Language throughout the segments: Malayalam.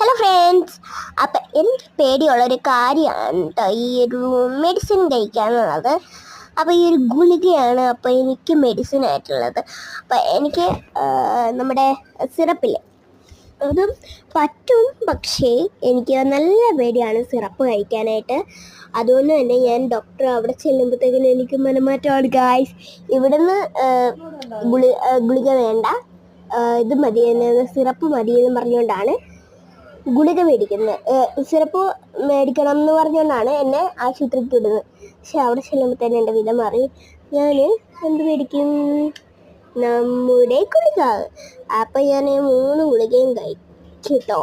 ഹലോ ഫ്രണ്ട്സ്, അപ്പം എനിക്ക് പേടിയുള്ളൊരു കാര്യമാണ് കേട്ടോ ഈ ഒരു മെഡിസിൻ കഴിക്കാന്നുള്ളത്. അപ്പോൾ ഈ ഒരു ഗുളികയാണ് അപ്പോൾ എനിക്ക് മെഡിസിൻ ആയിട്ടുള്ളത്. അപ്പം എനിക്ക് നമ്മുടെ സിറപ്പില്ലേ അതും പറ്റും, പക്ഷേ എനിക്ക് നല്ല പേടിയാണ് സിറപ്പ് കഴിക്കാനായിട്ട്. അതുകൊണ്ട് തന്നെ ഞാൻ ഡോക്ടർ അവിടെ ചെല്ലുമ്പോഴത്തേക്കിനും എനിക്ക് മനമാറ്റമാണ് ഗായ്സ്. ഇവിടുന്ന് ഗുളിക വേണ്ട, ഇത് മതി, സിറപ്പ് മതി എന്ന് പറഞ്ഞുകൊണ്ടാണ് ഗുളിക മേടിക്കുന്നത്. സിറപ്പ് മേടിക്കണം എന്ന് പറഞ്ഞുകൊണ്ടാണ് എന്നെ ആശുപത്രിക്ക് വിടുന്നത്. പക്ഷെ അവിടെ ചെല്ലുമ്പോൾ തന്നെ എൻ്റെ വില മാറി. ഞാൻ എന്ത് മേടിക്കും? നമ്മുടെ ഗുളിക. അപ്പം ഞാൻ 3 ഗുളികയും കഴിച്ചിട്ടോ.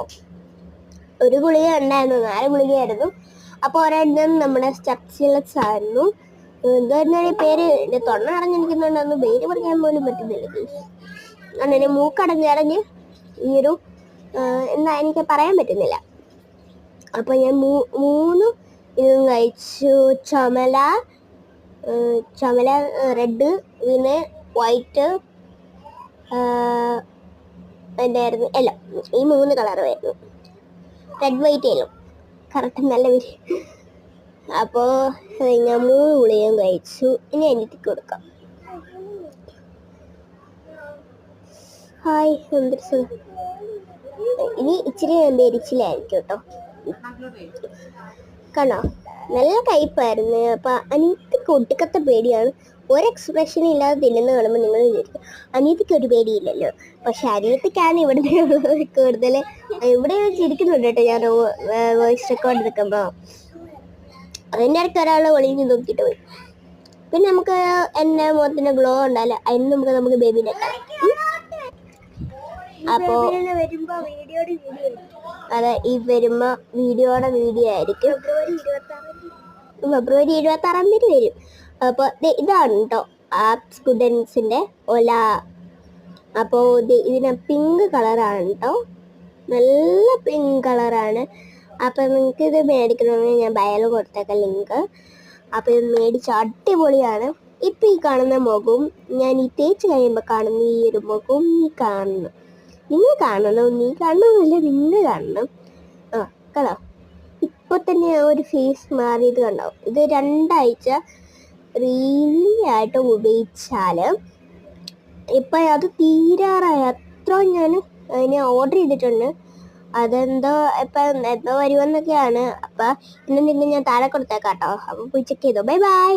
ഒരു ഗുളിക ഉണ്ടായിരുന്നു, 4 ഗുളികയായിരുന്നു. അപ്പോൾ ഒരെണ്ണം നമ്മുടെ സ്റ്റെപ്സിലസ് ആയിരുന്നു. എന്തായിരുന്നാലും പേര് എൻ്റെ തൊണ്ട അടഞ്ഞിരിക്കുന്നുണ്ടെന്ന് പേര് പറയാൻ പോലും പറ്റുന്നില്ല. അങ്ങനെ മൂക്കടഞ്ഞടഞ്ഞ് ഈ ഒരു എന്താ എനിക്ക് പറയാൻ പറ്റുന്നില്ല. അപ്പോൾ ഞാൻ 3 ഇതും കഴിച്ചു. ചുമല റെഡ്, പിന്നെ വൈറ്റ്, എന്തായിരുന്നു എല്ലാം. ഈ 3 കളറുമായിരുന്നു, റെഡ് വൈറ്റ് എല്ലാം കറക്റ്റ് നല്ല പേര്. അപ്പോൾ ഞാൻ 3 ഗുളികയും കഴിച്ചു. ഇനി എനിക്ക് കൊടുക്കാം. ഹായ്, എന്തൊരു സുഖം. ഇനി ഇച്ചിരി എരിച്ചിലായിരിക്കും കേട്ടോ. കണ്ടോ, നല്ല കയ്പായിരുന്നു. അപ്പം അനിയത്തിക്ക് ഒട്ടുക്കത്തെ പേടിയാണ്. ഒരു എക്സ്പ്രഷനും ഇല്ലാതെ തിന്നുന്ന കാണുമ്പോൾ നിങ്ങൾ വിചാരിക്കും അനിയത്തിക്ക് ഒരു പേടിയില്ലല്ലോ. പക്ഷെ അനിയത്തിക്കാണ് ഇവിടെ കൂടുതൽ. ഇവിടെ ചിരിക്കുന്നുണ്ട് കേട്ടോ ഞാൻ വോയിസ് റെക്കോർഡ് എടുക്കുമ്പോൾ. അതിൻ്റെ ഇടയ്ക്ക് ഒരാൾ ഒളിഞ്ഞ് നോക്കിയിട്ട് പോയി. പിന്നെ നമുക്ക് എൻ്റെ മുഖത്തിന് ഗ്ലോ ഉണ്ടല്ലോ, അതിന് നമുക്ക് ബേബിനെ കാണാം. അപ്പോൾ അതെ, ഈ വരുമ്പോൾ വീഡിയോയുടെ വീഡിയോ ആയിരിക്കും. ഫെബ്രുവരി 26-ാം തീയതി വരും. അപ്പോൾ ഇതാണ് കേട്ടോ ആപ്പ് സ്റ്റുഡൻസിൻ്റെ ഒല. അപ്പോൾ ഇതിന് പിങ്ക് കളറാണ് കേട്ടോ, നല്ല പിങ്ക് കളറാണ്. അപ്പോൾ നിങ്ങൾക്ക് ഇത് മേടിക്കണമെങ്കിൽ ഞാൻ ബയോയിൽ കൊടുത്തേക്കാം ലിങ്ക്. അപ്പോൾ ഇത് മേടിച്ച അടിപൊളിയാണ്. ഇപ്പം ഈ കാണുന്ന മുഖവും ഞാൻ ഈ തേച്ച് കഴിയുമ്പോൾ കാണുന്ന ഈ ഒരു മുഖവും നിങ്ങൾ കാണണം. നീ കാണണമെന്നല്ല, നിങ്ങൾ കാണണം. കണ്ടോ, ഇപ്പോൾ തന്നെ ആ ഒരു ഫേസ് മാറിയത് കണ്ടോ. ഇത് 2 ആഴ്ച റിയലി ആയിട്ട് ഉപയോഗിച്ചാൽ ഇപ്പം അത് തീരാറായി. അത്ര ഞാൻ അതിനെ ഓർഡർ ചെയ്തിട്ടുണ്ട്. അതെന്തോ ഇപ്പം എന്തോ വരുമെന്നൊക്കെയാണ്. അപ്പം ഇന്നും ഞാൻ താഴെ കൊടുത്തേക്കാം കേട്ടോ. അപ്പോൾ പോയി ചെക്ക് ചെയ്തോ. Bye bye.